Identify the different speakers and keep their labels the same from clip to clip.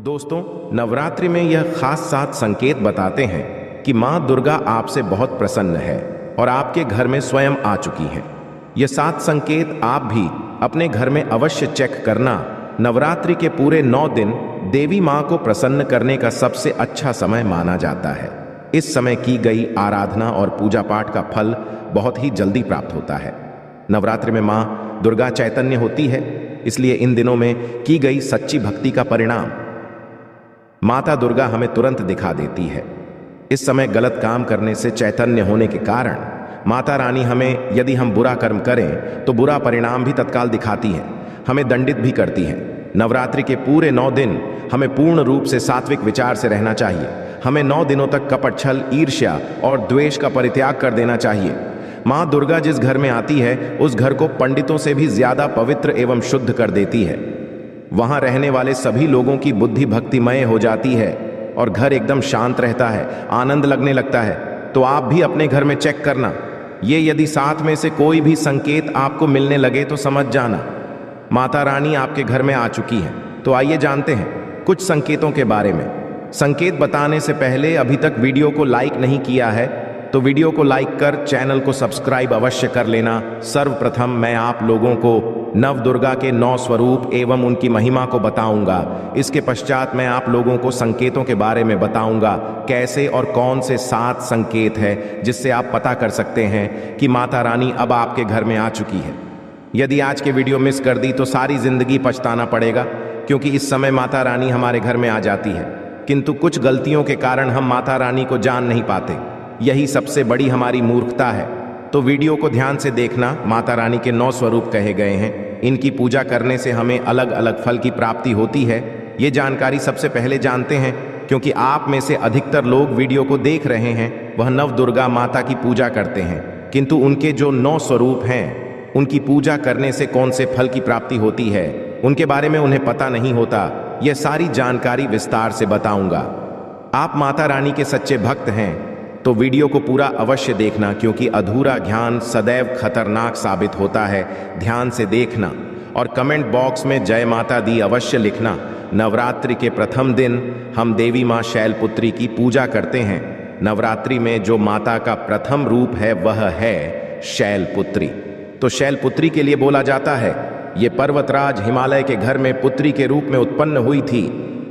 Speaker 1: दोस्तों, नवरात्रि में यह खास 7 संकेत बताते हैं कि माँ दुर्गा आपसे बहुत प्रसन्न है और आपके घर में स्वयं आ चुकी हैं। ये 7 संकेत आप भी अपने घर में अवश्य चेक करना। नवरात्रि के पूरे 9 दिन देवी माँ को प्रसन्न करने का सबसे अच्छा समय माना जाता है। इस समय की गई आराधना और पूजा पाठ का फल बहुत ही जल्दी प्राप्त होता है। नवरात्रि में माँ दुर्गा चैतन्य होती है, इसलिए इन दिनों में की गई सच्ची भक्ति का परिणाम माता दुर्गा हमें तुरंत दिखा देती है। इस समय गलत काम करने से चैतन्य होने के कारण माता रानी हमें, यदि हम बुरा कर्म करें तो बुरा परिणाम भी तत्काल दिखाती है, हमें दंडित भी करती है। नवरात्रि के पूरे 9 दिन हमें पूर्ण रूप से सात्विक विचार से रहना चाहिए। हमें 9 दिनों तक कपट, छल, ईर्ष्या और द्वेष का परित्याग कर देना चाहिए। माँ दुर्गा जिस घर में आती है उस घर को पंडितों से भी ज्यादा पवित्र एवं शुद्ध कर देती है। वहां रहने वाले सभी लोगों की बुद्धि भक्तिमय हो जाती है और घर एकदम शांत रहता है, आनंद लगने लगता है। तो आप भी अपने घर में चेक करना। ये यदि 7 में से कोई भी संकेत आपको मिलने लगे तो समझ जाना माता रानी आपके घर में आ चुकी है। तो आइए जानते हैं कुछ संकेतों के बारे में। संकेत बताने से पहले अभी तक वीडियो को लाइक नहीं किया है तो वीडियो को लाइक कर चैनल को सब्सक्राइब अवश्य कर लेना। सर्वप्रथम मैं आप लोगों को नव दुर्गा के 9 स्वरूप एवं उनकी महिमा को बताऊंगा। इसके पश्चात मैं आप लोगों को संकेतों के बारे में बताऊंगा, कैसे और कौन से 7 संकेत है जिससे आप पता कर सकते हैं कि माता रानी अब आपके घर में आ चुकी है। यदि आज के वीडियो मिस कर दी तो सारी जिंदगी पछताना पड़ेगा, क्योंकि इस समय माता रानी हमारे घर में आ जाती है, किंतु कुछ गलतियों के कारण हम माता रानी को जान नहीं पाते। यही सबसे बड़ी हमारी मूर्खता है। तो वीडियो को ध्यान से देखना। माता रानी के 9 स्वरूप कहे गए हैं। इनकी पूजा करने से हमें अलग अलग फल की प्राप्ति होती है। ये जानकारी सबसे पहले जानते हैं, क्योंकि आप में से अधिकतर लोग वीडियो को देख रहे हैं वह नव दुर्गा माता की पूजा करते हैं, किंतु उनके जो 9 स्वरूप हैं उनकी पूजा करने से कौन से फल की प्राप्ति होती है उनके बारे में उन्हें पता नहीं होता। यह सारी जानकारी विस्तार से बताऊंगा। आप माता रानी के सच्चे भक्त हैं तो वीडियो को पूरा अवश्य देखना, क्योंकि अधूरा ज्ञान सदैव खतरनाक साबित होता है। ध्यान से देखना और कमेंट बॉक्स में जय माता दी अवश्य लिखना। नवरात्रि के प्रथम दिन हम देवी माँ शैलपुत्री की पूजा करते हैं। नवरात्रि में जो माता का प्रथम रूप है वह है शैलपुत्री। तो शैलपुत्री के लिए बोला जाता है ये पर्वतराज हिमालय के घर में पुत्री के रूप में उत्पन्न हुई थी,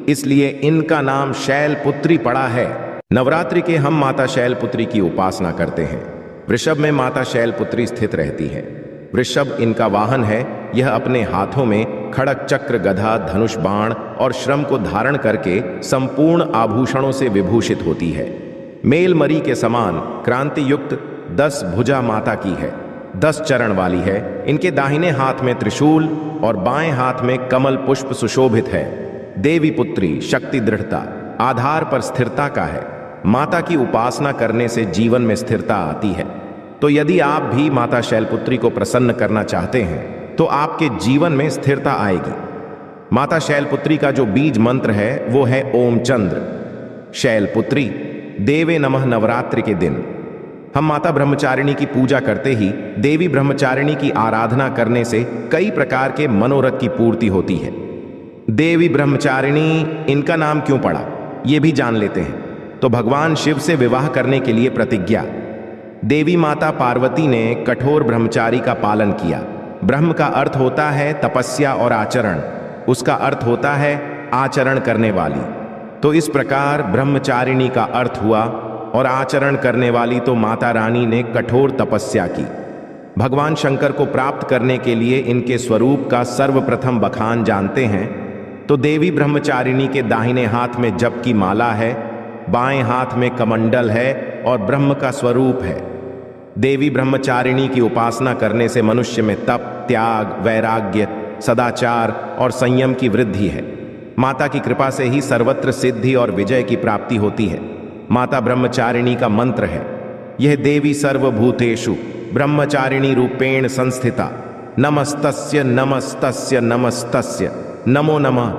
Speaker 1: इसलिए इनका नाम शैलपुत्री पड़ा है। नवरात्रि के हम माता शैलपुत्री की उपासना करते हैं। वृषभ में माता शैलपुत्री स्थित रहती है। वृषभ इनका वाहन है। यह अपने हाथों में खड़ग, चक्र, गदा, धनुष, बाण और श्रम को धारण करके संपूर्ण आभूषणों से विभूषित होती है। मेलमरी के समान क्रांति युक्त 10 भुजा माता की है। 10 चरण वाली है। इनके दाहिने हाथ में त्रिशूल और बाएं हाथ में कमल पुष्प सुशोभित है। देवी पुत्री शक्ति, दृढ़ता, आधार पर स्थिरता का है। माता की उपासना करने से जीवन में स्थिरता आती है। तो यदि आप भी माता शैलपुत्री को प्रसन्न करना चाहते हैं तो आपके जीवन में स्थिरता आएगी। माता शैलपुत्री का जो बीज मंत्र है वो है ओम चंद्र शैलपुत्री देवे नमः। नवरात्रि के दिन हम माता ब्रह्मचारिणी की पूजा करते ही देवी ब्रह्मचारिणी की आराधना करने से कई प्रकार के मनोरथ की पूर्ति होती है। देवी ब्रह्मचारिणी इनका नाम क्यों पड़ा ये भी जान लेते हैं। तो भगवान शिव से विवाह करने के लिए प्रतिज्ञा। देवी माता पार्वती ने कठोर ब्रह्मचारी का पालन किया। ब्रह्म का अर्थ होता है तपस्या और आचरण, उसका अर्थ होता है आचरण करने वाली। तो इस प्रकार ब्रह्मचारिणी का अर्थ हुआ और आचरण करने वाली तो माता रानी ने कठोर तपस्या की। भगवान शंकर को प्राप्त करने के लिए इनके स्वरूप का सर्वप्रथम बखान जानते हैं। तो देवी ब्रह्मचारिणी के दाहिने हाथ में जप की माला है, बाएं हाथ में कमंडल है और ब्रह्म का स्वरूप है। देवी ब्रह्मचारिणी की उपासना करने से मनुष्य में तप, त्याग, वैराग्य, सदाचार और संयम की वृद्धि है। माता की कृपा से ही सर्वत्र सिद्धि और विजय की प्राप्ति होती है। माता ब्रह्मचारिणी का मंत्र है यह देवी सर्वभूतेषु ब्रह्मचारिणी रूपेण संस्थिता नमस्तस्य नमस्तस्य नमस्तस्य नमो नमः।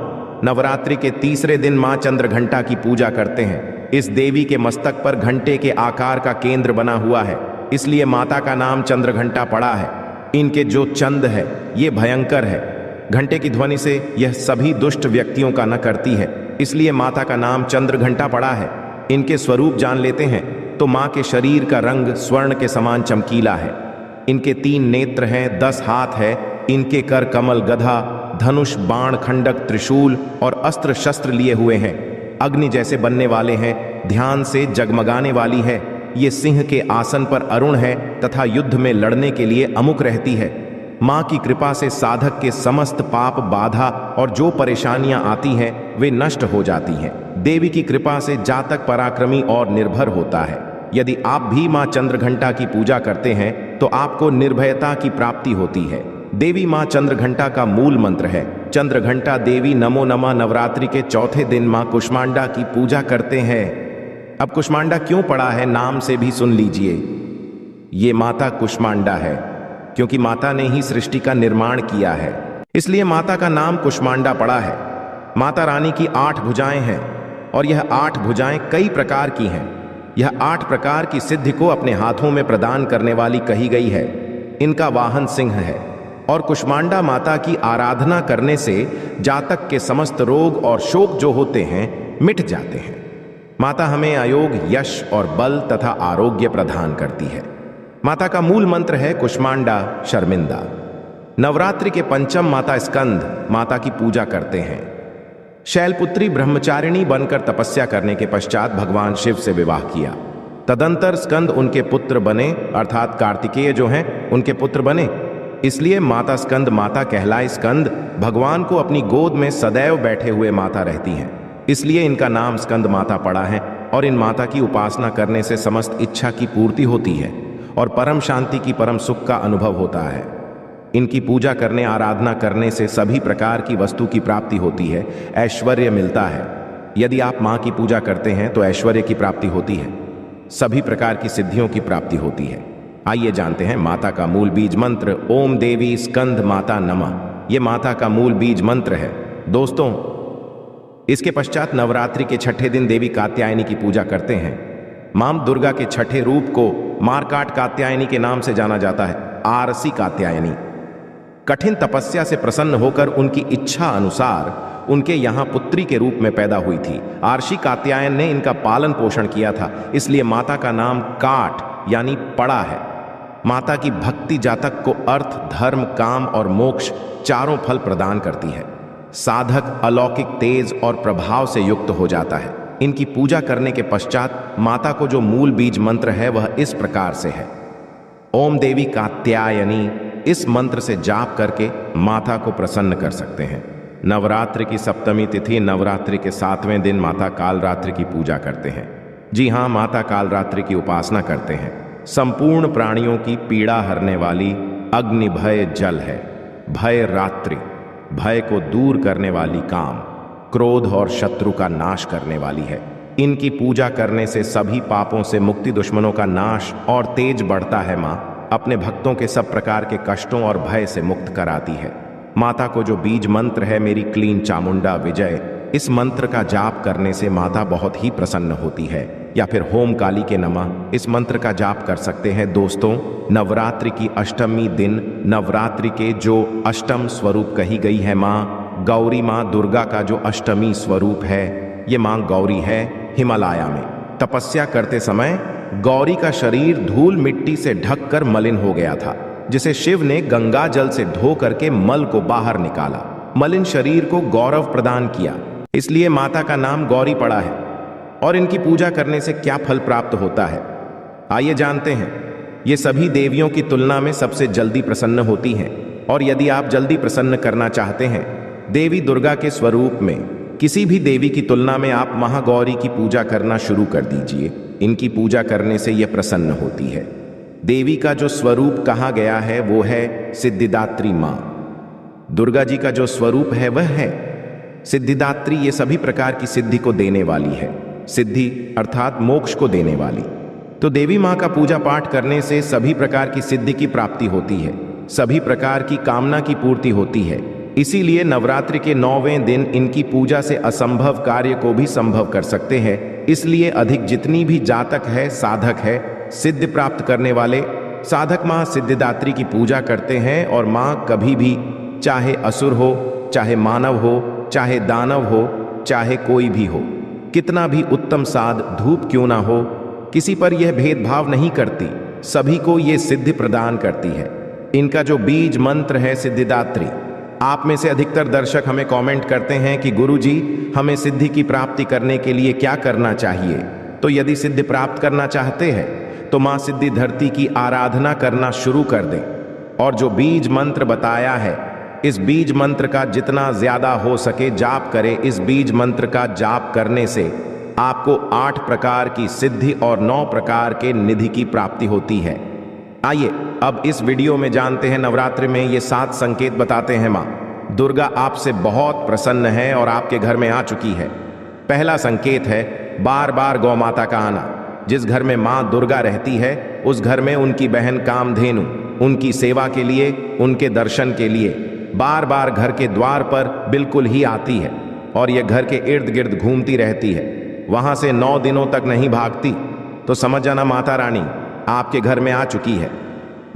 Speaker 1: नवरात्रि के तीसरे दिन मां चंद्र घंटा की पूजा करते हैं। इस देवी के मस्तक पर घंटे के आकार का केंद्र बना हुआ है, इसलिए माता का नाम चंद्र घंटा पड़ा है। इनके जो चंद है ये भयंकर है। घंटे की ध्वनि से यह सभी दुष्ट व्यक्तियों का न करती है, इसलिए माता का नाम चंद्रघंटा पड़ा है। इनके स्वरूप जान लेते हैं तो माँ के शरीर का रंग स्वर्ण के समान चमकीला है। इनके 3 नेत्र हैं, 10 हाथ है। इनके कर कमल, गधा, धनुष, बाण, खंडक, त्रिशूल और अस्त्र शस्त्र लिए हुए हैं। अग्नि जैसे बनने वाले हैं, ध्यान से जगमगाने वाली है। ये सिंह के आसन पर अरुण है तथा युद्ध में लड़ने के लिए अमुक रहती है। माँ की कृपा से साधक के समस्त पाप, बाधा और जो परेशानियां आती हैं वे नष्ट हो जाती हैं। देवी की कृपा से जातक पराक्रमी और निर्भर होता है। यदि आप भी माँ चंद्रघंटा की पूजा करते हैं तो आपको निर्भयता की प्राप्ति होती है। देवी माँ चंद्रघंटा का मूल मंत्र है। चंद्रघंटा देवी नमो नमः। नवरात्रि के चौथे दिन माँ कुष्मांडा की पूजा करते हैं। अब कुष्मांडा क्यों पड़ा है, नाम से भी सुन लीजिए। ये माता कुष्मांडा है क्योंकि माता ने ही सृष्टि का निर्माण किया है, इसलिए माता का नाम कुष्मांडा पड़ा है। माता रानी की 8 भुजाएं हैं और यह 8 भुजाएं कई प्रकार की हैं। यह 8 प्रकार की सिद्धि को अपने हाथों में प्रदान करने वाली कही गई है। इनका वाहन सिंह है और कुष्मांडा माता की आराधना करने से जातक के समस्त रोग और शोक जो होते हैं मिट जाते हैं। माता हमें अयोग, यश और बल तथा आरोग्य प्रदान करती है। माता का मूल मंत्र है कुष्मांडा शर्मिंदा। नवरात्रि के पंचम माता स्कंद माता की पूजा करते हैं। शैलपुत्री ब्रह्मचारिणी बनकर तपस्या करने के पश्चात भगवान शिव से विवाह किया। तदंतर स्कंद उनके पुत्र बने, अर्थात कार्तिकेय जो हैं उनके पुत्र बने। इसलिए माता स्कंद माता कहलाए। स्कंद भगवान को अपनी गोद में सदैव बैठे हुए माता रहती हैं, इसलिए इनका नाम स्कंद माता पड़ा है। और इन माता की उपासना करने से समस्त इच्छा की पूर्ति होती है और परम शांति की, परम सुख का अनुभव होता है। इनकी पूजा करने, आराधना करने से सभी प्रकार की वस्तु की प्राप्ति होती है, ऐश्वर्य मिलता है। यदि आप माँ की पूजा करते हैं तो ऐश्वर्य की प्राप्ति होती है, सभी प्रकार की सिद्धियों की प्राप्ति होती है। आइए जानते हैं माता का मूल बीज मंत्र। ओम देवी स्कंद माता नमः। ये माता का मूल बीज मंत्र है। दोस्तों, इसके पश्चात नवरात्रि के छठे दिन देवी कात्यायनी की पूजा करते हैं। मां दुर्गा के छठे रूप को मारकाट कात्यायनी के नाम से जाना जाता है। आरसी कात्यायनी कठिन तपस्या से प्रसन्न होकर उनकी इच्छा अनुसार उनके यहाँ पुत्री के रूप में पैदा हुई थी। आरसी कात्यायन ने इनका पालन पोषण किया था, इसलिए माता का नाम काट यानी पड़ा है। माता की भक्ति जातक को अर्थ, धर्म, काम और मोक्ष चारों फल प्रदान करती है। साधक अलौकिक तेज और प्रभाव से युक्त हो जाता है। इनकी पूजा करने के पश्चात माता को जो मूल बीज मंत्र है वह इस प्रकार से है। ओम देवी कात्यायनी। इस मंत्र से जाप करके माता को प्रसन्न कर सकते हैं। नवरात्रि की सप्तमी तिथि, नवरात्रि के 7वें दिन माता कालरात्रि की पूजा करते हैं। जी हाँ, माता कालरात्रि की उपासना करते हैं। संपूर्ण प्राणियों की पीड़ा हरने वाली अग्नि भय जल है। भय रात्रि, भय को दूर करने वाली काम, क्रोध और शत्रु का नाश करने वाली है। इनकी पूजा करने से सभी पापों से मुक्ति, दुश्मनों का नाश और तेज बढ़ता है। माँ अपने भक्तों के सब प्रकार के कष्टों और भय से मुक्त कराती है। माता को जो बीज मंत्र है मेरी क्लीन चामुंडा विजय, इस मंत्र का जाप करने से माता बहुत ही प्रसन्न होती है। या फिर होम काली के नमः, इस मंत्र का जाप कर सकते हैं। दोस्तों, नवरात्रि की अष्टमी दिन नवरात्रि के जो अष्टम स्वरूप कही गई है माँ गौरी, माँ दुर्गा का जो अष्टमी स्वरूप है ये माँ गौरी है। हिमालय में तपस्या करते समय गौरी का शरीर धूल मिट्टी से ढककर मलिन हो गया था, जिसे शिव ने गंगा जल से धो करके मल को बाहर निकाला। मलिन शरीर को गौरव प्रदान किया, इसलिए माता का नाम गौरी पड़ा है। और इनकी पूजा करने से क्या फल प्राप्त होता है, आइए जानते हैं। ये सभी देवियों की तुलना में सबसे जल्दी प्रसन्न होती हैं। और यदि आप जल्दी प्रसन्न करना चाहते हैं देवी दुर्गा के स्वरूप में किसी भी देवी की तुलना में आप महागौरी की पूजा करना शुरू कर दीजिए। इनकी पूजा करने से यह प्रसन्न होती है। देवी का जो स्वरूप कहा गया है वो है सिद्धिदात्री माँ। दुर्गा जी का जो स्वरूप है वह है सिद्धिदात्री। ये सभी प्रकार की सिद्धि को देने वाली है। सिद्धि अर्थात मोक्ष को देने वाली। तो देवी माँ का पूजा पाठ करने से सभी प्रकार की सिद्धि की प्राप्ति होती है, सभी प्रकार की कामना की पूर्ति होती है। इसीलिए नवरात्रि के 9वें दिन इनकी पूजा से असंभव कार्य को भी संभव कर सकते हैं। इसलिए अधिक जितनी भी जातक है, साधक है, सिद्धि प्राप्त करने वाले साधक माँ सिद्धिदात्री की पूजा करते हैं। और माँ कभी भी, चाहे असुर हो, चाहे मानव हो, चाहे दानव हो, चाहे कोई भी हो, कितना भी उत्तम साध धूप क्यों ना हो, किसी पर यह भेदभाव नहीं करती, सभी को ये सिद्धि प्रदान करती है। इनका जो बीज मंत्र है सिद्धिदात्री। आप में से अधिकतर दर्शक हमें कमेंट करते हैं कि गुरुजी, हमें सिद्धि की प्राप्ति करने के लिए क्या करना चाहिए। तो यदि सिद्धि प्राप्त करना चाहते हैं तो मां सिद्धिधरती की आराधना करना शुरू कर दें और जो बीज मंत्र बताया है, इस बीज मंत्र का जितना ज्यादा हो सके जाप करें। इस बीज मंत्र का जाप करने से आपको 8 प्रकार की सिद्धि और 9 प्रकार के निधि की प्राप्ति होती है। आइए अब इस वीडियो में जानते हैं नवरात्रि में ये 7 संकेत बताते हैं मां दुर्गा आपसे बहुत प्रसन्न है और आपके घर में आ चुकी है। पहला संकेत है बार बार गौ माता का आना। जिस घर में मां दुर्गा रहती है उस घर में उनकी बहन कामधेनु उनकी सेवा के लिए, उनके दर्शन के लिए बार बार घर के द्वार पर बिल्कुल ही आती है और यह घर के इर्द गिर्द घूमती रहती है। वहां से 9 दिनों तक नहीं भागती तो समझ जाना माता रानी आपके घर में आ चुकी है।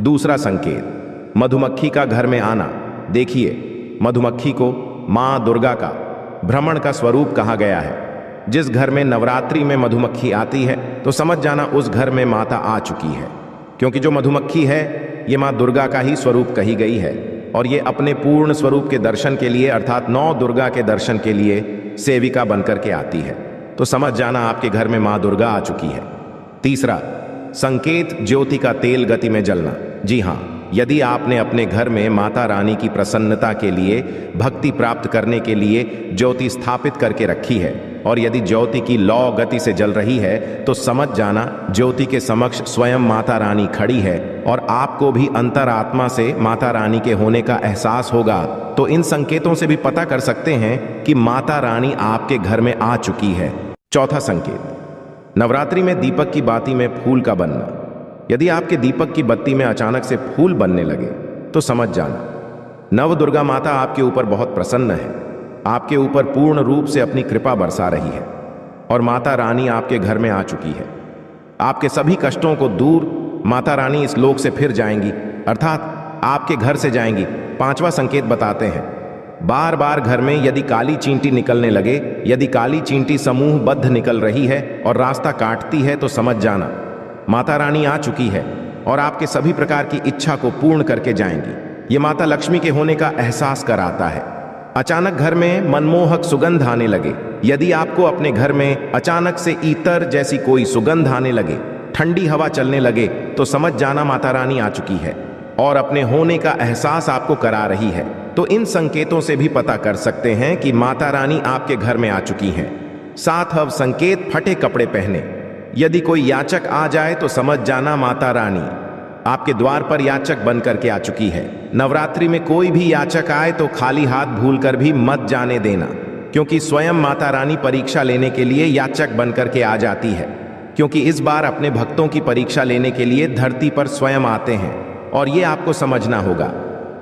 Speaker 1: दूसरा संकेत मधुमक्खी का घर में आना। देखिए, मधुमक्खी को मां दुर्गा का भ्रमण का स्वरूप कहा गया है। जिस घर में नवरात्रि में मधुमक्खी आती है तो समझ जाना उस घर में माता आ चुकी है, क्योंकि जो मधुमक्खी है ये मां दुर्गा का ही स्वरूप कही गई है और ये अपने पूर्ण स्वरूप के दर्शन के लिए अर्थात 9 दुर्गा के दर्शन के लिए सेविका बनकर के आती है। तो समझ जाना आपके घर में मां दुर्गा आ चुकी है। तीसरा संकेत ज्योति का तेल गति में जलना। जी हाँ, यदि आपने अपने घर में माता रानी की प्रसन्नता के लिए, भक्ति प्राप्त करने के लिए ज्योति स्थापित करके रखी है और यदि ज्योति की लौ गति से जल रही है तो समझ जाना ज्योति के समक्ष स्वयं माता रानी खड़ी है और आपको भी अंतरात्मा से माता रानी के होने का एहसास होगा। तो इन संकेतों से भी पता कर सकते हैं कि माता रानी आपके घर में आ चुकी है। चौथा संकेत नवरात्रि में दीपक की बाती में फूल का बनना। यदि आपके दीपक की बत्ती में अचानक से फूल बनने लगे तो समझ जाना नव दुर्गा माता आपके ऊपर बहुत प्रसन्न है, आपके ऊपर पूर्ण रूप से अपनी कृपा बरसा रही है और माता रानी आपके घर में आ चुकी है। आपके सभी कष्टों को दूर माता रानी इस लोक से फिर जाएंगी, अर्थात आपके घर से जाएंगी। 5वां संकेत बताते हैं बार बार घर में यदि काली चींटी निकलने लगे, यदि काली चींटी समूहबद्ध निकल रही है और रास्ता काटती है तो समझ जाना माता रानी आ चुकी है और आपके सभी प्रकार की इच्छा को पूर्ण करके जाएंगी। ये माता लक्ष्मी के होने का एहसास कराता है। अचानक घर में मनमोहक सुगंध आने लगे। यदि आपको अपने घर में अचानक से ईतर जैसी कोई सुगंध आने लगे, ठंडी हवा चलने लगे तो समझ जाना माता रानी आ चुकी है और अपने होने का एहसास आपको करा रही है। तो इन संकेतों से भी पता कर सकते हैं कि माता रानी आपके घर में आ चुकी हैं। 7वां संकेत फटे कपड़े पहने। यदि कोई याचक आ जाए तो समझ जाना माता रानी आपके द्वार पर याचक बनकर के आ चुकी है। नवरात्रि में कोई भी याचक आए तो खाली हाथ भूलकर भी मत जाने देना, क्योंकि स्वयं माता रानी परीक्षा लेने के लिए याचक बनकर के आ जाती है, क्योंकि इस बार अपने भक्तों की परीक्षा लेने के लिए धरती पर स्वयं आते हैं और ये आपको समझना होगा।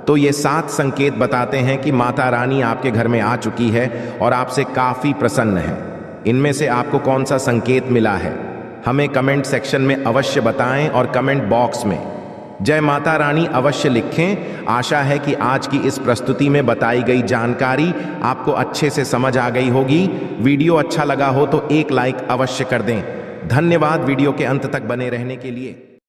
Speaker 1: तो ये 7 संकेत बताते हैं कि माता रानी आपके घर में आ चुकी है और आपसे काफी प्रसन्न है। इनमें से आपको कौन सा संकेत मिला है हमें कमेंट सेक्शन में अवश्य बताएं और कमेंट बॉक्स में जय माता रानी अवश्य लिखें। आशा है कि आज की इस प्रस्तुति में बताई गई जानकारी आपको अच्छे से समझ आ गई होगी। वीडियो अच्छा लगा हो तो एक लाइक अवश्य कर दें। धन्यवाद वीडियो के अंत तक बने रहने के लिए।